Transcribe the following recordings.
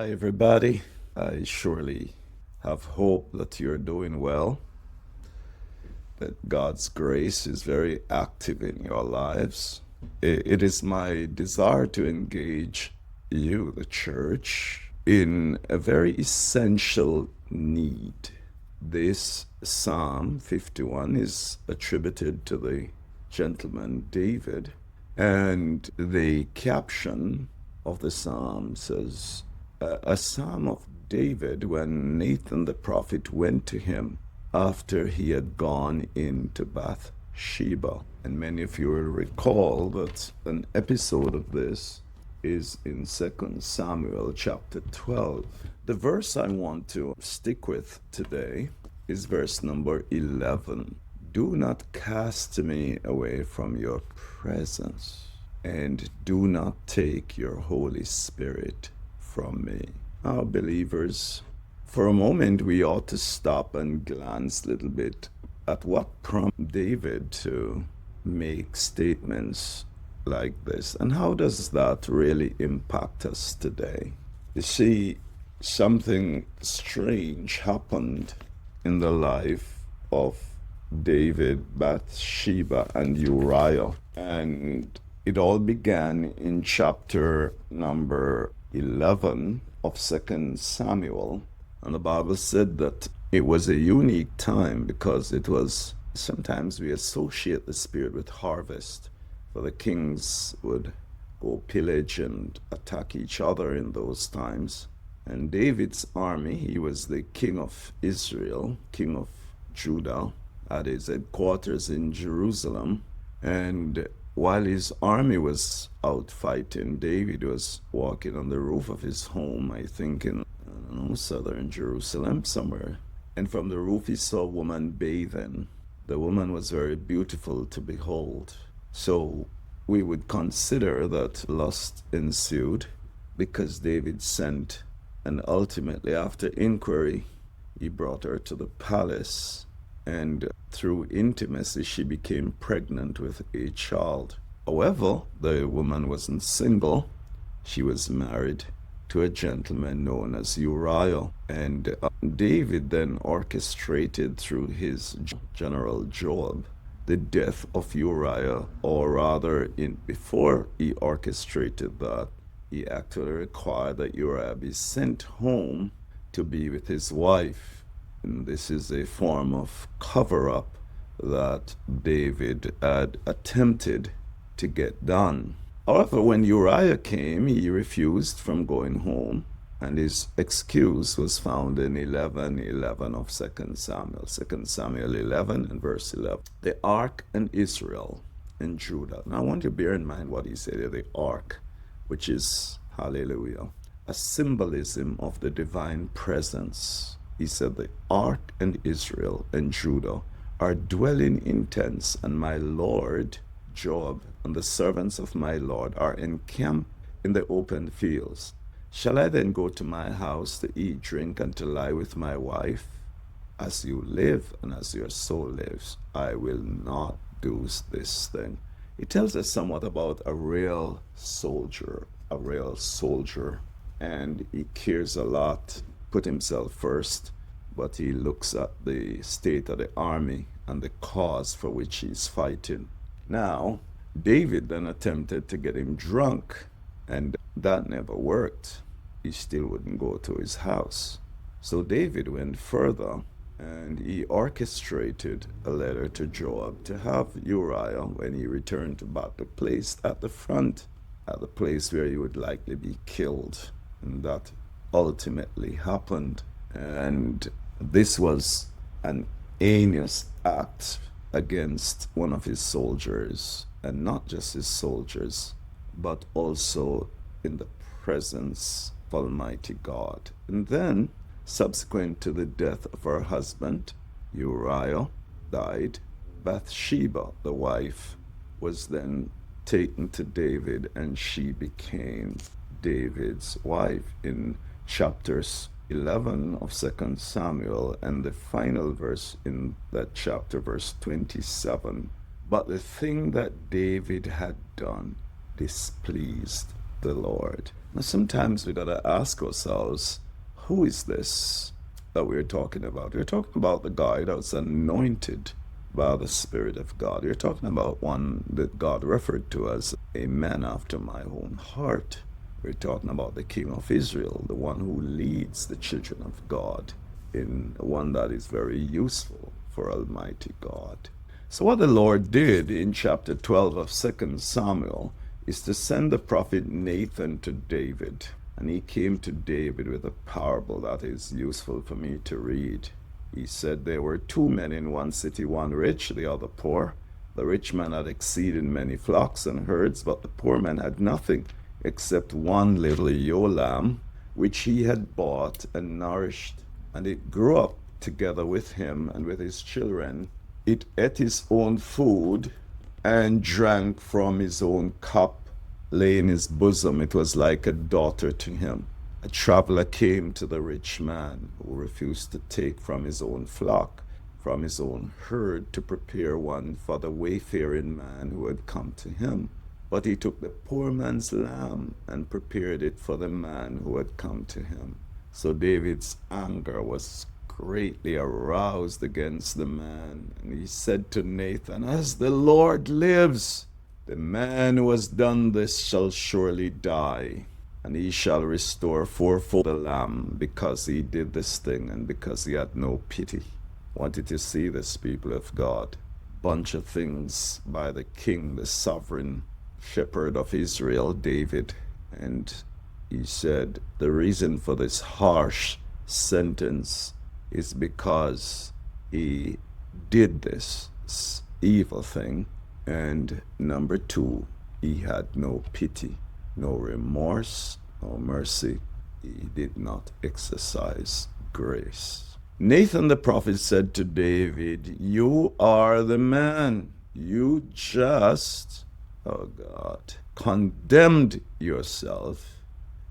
Hi, everybody. I surely have hope that you're doing well, that God's grace is very active in your lives. It is my desire to engage you, the church, in a very essential need. This Psalm 51 is attributed to the gentleman David, and the caption of the psalm says, a psalm of David when Nathan the prophet went to him after he had gone into Bathsheba. And many of you will recall that an episode of this is in 2 Samuel chapter 12. The verse I want to stick with today is verse number 11. Do not cast me away from your presence, and do not take your Holy Spirit from me. Now, believers, for a moment we ought to stop and glance a little bit at what prompted David to make statements like this, and how does that really impact us today? You see, something strange happened in the life of David, Bathsheba, and Uriah, and it all began in chapter number 11 of 2 Samuel. And the Bible said that it was a unique time because it was, sometimes we associate the Spirit with harvest, for the kings would go pillage and attack each other in those times. And David's army, he was the king of Israel, king of Judah, at his headquarters in Jerusalem. And while his army was out fighting, David was walking on the roof of his home, I think in southern Jerusalem somewhere. And from the roof he saw a woman bathing. The woman was very beautiful to behold. So we would consider that lust ensued because David sent, and ultimately after inquiry, he brought her to the palace. And through intimacy, she became pregnant with a child. However, the woman wasn't single. She was married to a gentleman known as Uriah. And David then orchestrated through his general Joab the death of Uriah, or rather, before he orchestrated that, he actually required that Uriah be sent home to be with his wife. And this is a form of cover-up that David had attempted to get done. However, when Uriah came, he refused from going home, and his excuse was found in 11:11 of 2 Samuel. 2 Samuel 11 and verse 11. The ark and Israel and Judah. Now I want you to bear in mind what he said, the ark, which is, hallelujah, a symbolism of the divine presence. He said, the ark and Israel and Judah are dwelling in tents, and my lord Joab and the servants of my lord are encamped in the open fields. Shall I then go to my house to eat, drink, and to lie with my wife? As you live and as your soul lives, I will not do this thing. It tells us somewhat about a real soldier, and he cares a lot, put himself first, but he looks at the state of the army and the cause for which he's fighting. Now, David then attempted to get him drunk, and that never worked. He still wouldn't go to his house. So David went further, and he orchestrated a letter to Joab to have Uriah, when he returned to battle, placed at the front, at the place where he would likely be killed. And that ultimately happened. And this was an heinous act against one of his soldiers, and not just his soldiers, but also in the presence of Almighty God. And then, subsequent to the death of her husband, Uriah died. Bathsheba, the wife, was then taken to David, and she became David's wife in chapters 11 of 2 Samuel, and the final verse in that chapter, verse 27. But the thing that David had done displeased the Lord. Now, sometimes we gotta ask ourselves, who is this that we're talking about? We're talking about the guy that was anointed by the Spirit of God. You're talking about one that God referred to as a man after my own heart. We're talking about the King of Israel, the one who leads the children of God, in one that is very useful for Almighty God. So what the Lord did in chapter 12 of 2 Samuel is to send the prophet Nathan to David. And he came to David with a parable that is useful for me to read. He said there were two men in one city, one rich, the other poor. The rich man had exceeding many flocks and herds, but the poor man had nothing except one little ewe lamb, which he had bought and nourished. And it grew up together with him and with his children. It ate his own food and drank from his own cup, lay in his bosom. It was like a daughter to him. A traveler came to the rich man, who refused to take from his own flock, from his own herd, to prepare one for the wayfaring man who had come to him. But he took the poor man's lamb and prepared it for the man who had come to him. So David's anger was greatly aroused against the man, and he said to Nathan, "As the Lord lives, the man who has done this shall surely die, and he shall restore fourfold the lamb, because he did this thing and because he had no pity." Wanted to see this, people of God. Bunch of things by the king, the sovereign shepherd of Israel, David. And he said the reason for this harsh sentence is because he did this evil thing. And number two, he had no pity, no remorse, no mercy. He did not exercise grace. Nathan the prophet said to David, "You are the man. You just, oh God, condemned yourself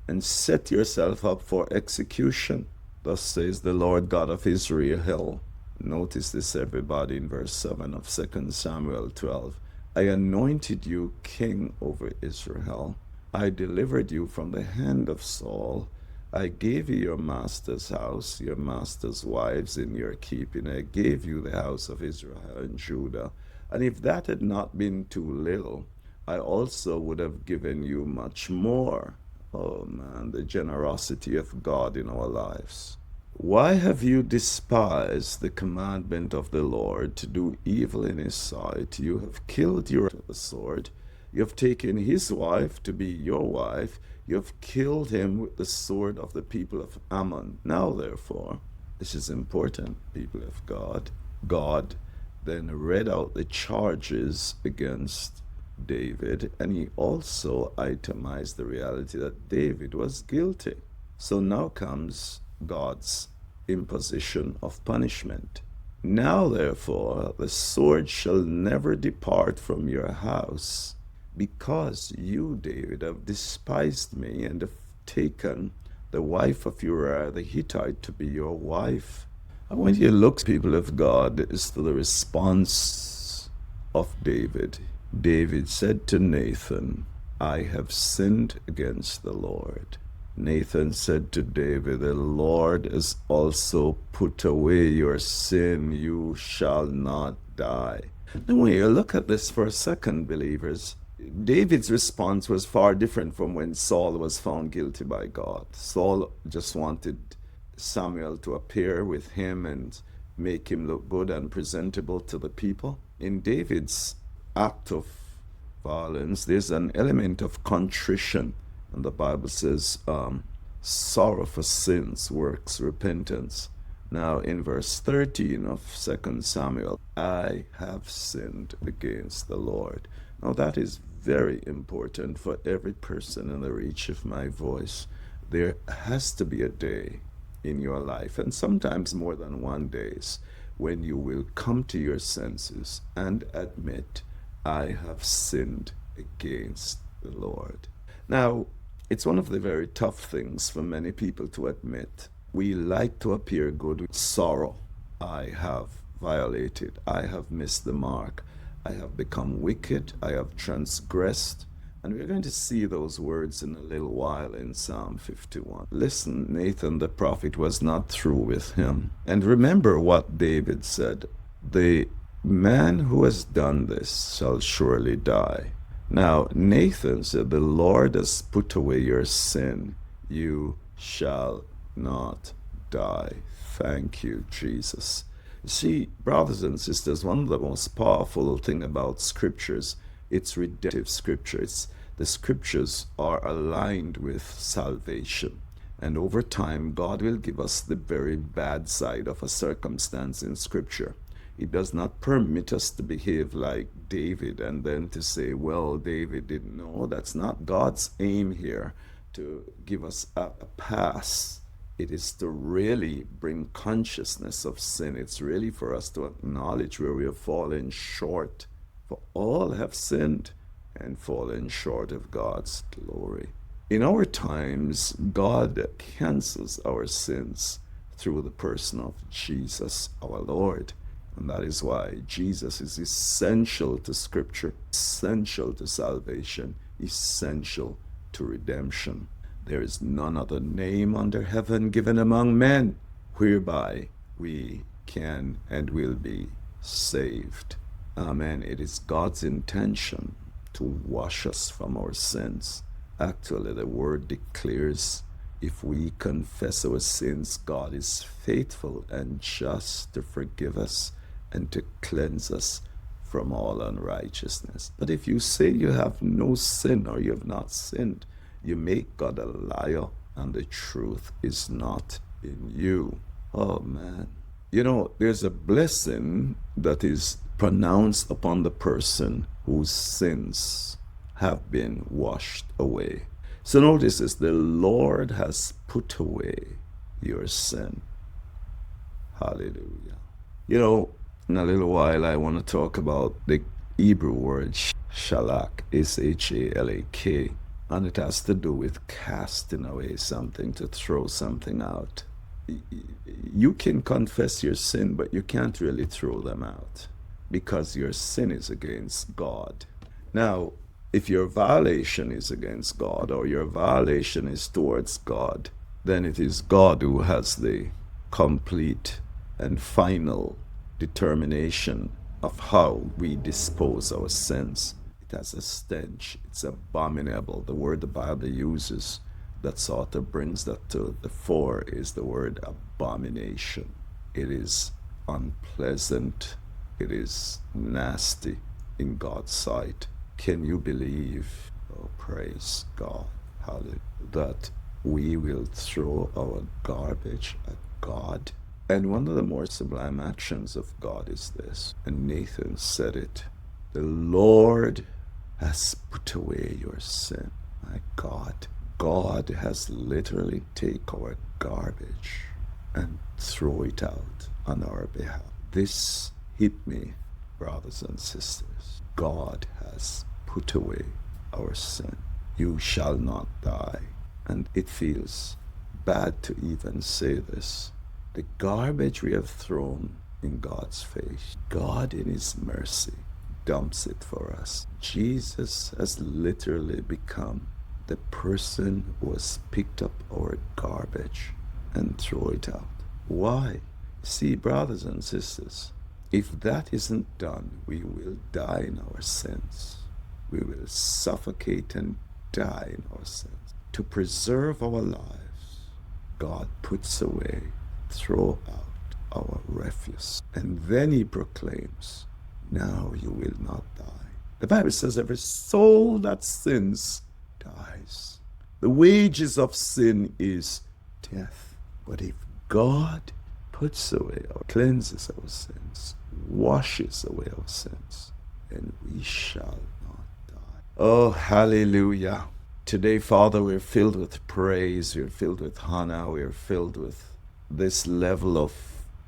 and set yourself up for execution. Thus says the Lord God of Israel." Notice this, everybody, in verse 7 of 2 Samuel 12. "I anointed you king over Israel. I delivered you from the hand of Saul. I gave you your master's house, your master's wives in your keeping. I gave you the house of Israel and Judah. And if that had not been too little, I also would have given you much more." Oh man, the generosity of God in our lives. "Why have you despised the commandment of the Lord to do evil in his sight? You have killed your with the sword. You have taken his wife to be your wife. You have killed him with the sword of the people of Ammon. Now, therefore," this is important, people of God, God then read out the charges against David, and he also itemized the reality that David was guilty. So now comes God's imposition of punishment. "Now, therefore, the sword shall never depart from your house, because you, David, have despised me and have taken the wife of Uriah the Hittite to be your wife." I want you to look, people of God, as to the response of David. David said to Nathan, "I have sinned against the Lord." Nathan said to David, "The Lord has also put away your sin. You shall not die." Now, when you look at this for a second, believers, David's response was far different from when Saul was found guilty by God. Saul just wanted Samuel to appear with him and make him look good and presentable to the people. In David's act of violence, there's an element of contrition. And the Bible says, sorrow for sins works repentance. Now, in verse 13 of 2 Samuel, "I have sinned against the Lord." Now, that is very important for every person in the reach of my voice. There has to be a day in your life, and sometimes more than one days, when you will come to your senses and admit, "I have sinned against the Lord." Now, it's one of the very tough things for many people to admit. We like to appear good with sorrow. I have violated. I have missed the mark. I have become wicked. I have transgressed. And we're going to see those words in a little while in Psalm 51. Listen, Nathan the prophet was not through with him. And remember what David said, the man who has done this shall surely die. Now, Nathan said, the Lord has put away your sin. You shall not die. Thank you, Jesus. See, brothers and sisters, one of the most powerful things about scriptures, it's redemptive scriptures. The scriptures are aligned with salvation. And over time, God will give us the very bad side of a circumstance in scripture. It does not permit us to behave like David and then to say, well, David didn't know. That's not God's aim here, to give us a pass. It is to really bring consciousness of sin. It's really for us to acknowledge where we have fallen short. For all have sinned and fallen short of God's glory. In our times, God cancels our sins through the person of Jesus, our Lord. And that is why Jesus is essential to Scripture, essential to salvation, essential to redemption. There is none other name under heaven given among men whereby we can and will be saved. Amen. It is God's intention to wash us from our sins. Actually, the word declares, if we confess our sins, God is faithful and just to forgive us and to cleanse us from all unrighteousness. But if you say you have no sin or you have not sinned, you make God a liar and the truth is not in you. Oh man. You know, there's a blessing that is pronounced upon the person whose sins have been washed away. So notice this, the Lord has put away your sin. Hallelujah. You know, in a little while I want to talk about the Hebrew word shalak, S-H-A-L-A-K, and it has to do with casting away something, to throw something out. You can confess your sin, but you can't really throw them out because your sin is against God. Now, if your violation is against God or your violation is towards God, then it is God who has the complete and final determination of how we dispose our sins. It has a stench. It's abominable. The word the Bible uses that sort of brings that to the fore is the word abomination. It is unpleasant. It is nasty in God's sight. Can you believe, oh praise God, hallelujah, that we will throw our garbage at God? And one of the more sublime actions of God is this, and Nathan said it, the Lord has put away your sin. My God, God has literally taken our garbage and throw it out on our behalf. This hit me, brothers and sisters. God has put away our sin. You shall not die. And it feels bad to even say this. The garbage we have thrown in God's face, God in His mercy dumps it for us. Jesus has literally become the person who has picked up our garbage and throw it out. Why? See, brothers and sisters, if that isn't done, we will die in our sins. We will suffocate and die in our sins. To preserve our lives, God puts away, throw out our refuse. And then He proclaims, now you will not die. The Bible says every soul that sins dies. The wages of sin is death. But if God puts away or cleanses our sins, washes away our sins, then we shall not die. Oh, hallelujah. Today, Father, we're filled with praise, we're filled with honor, we're filled with this level of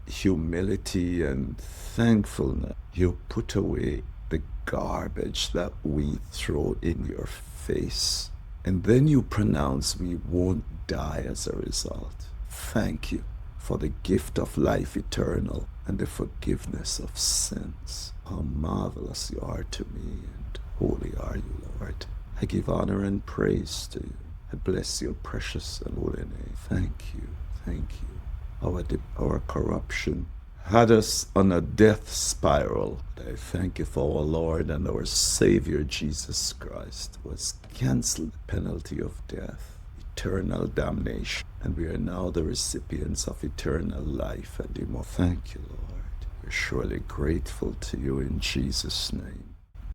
humility and thankfulness. You put away the garbage that we throw in your face. And then you pronounce we won't die as a result. Thank you for the gift of life eternal and the forgiveness of sins. How marvelous you are to me, and holy are you, Lord. I give honor and praise to you. I bless your precious and holy name. Thank you. Thank you. Our corruption had us on a death spiral. I thank you for our Lord and our Savior Jesus Christ, who has canceled the penalty of death, eternal damnation, and we are now the recipients of eternal life and immortality. Thank you, Lord. We're surely grateful to you in Jesus' name.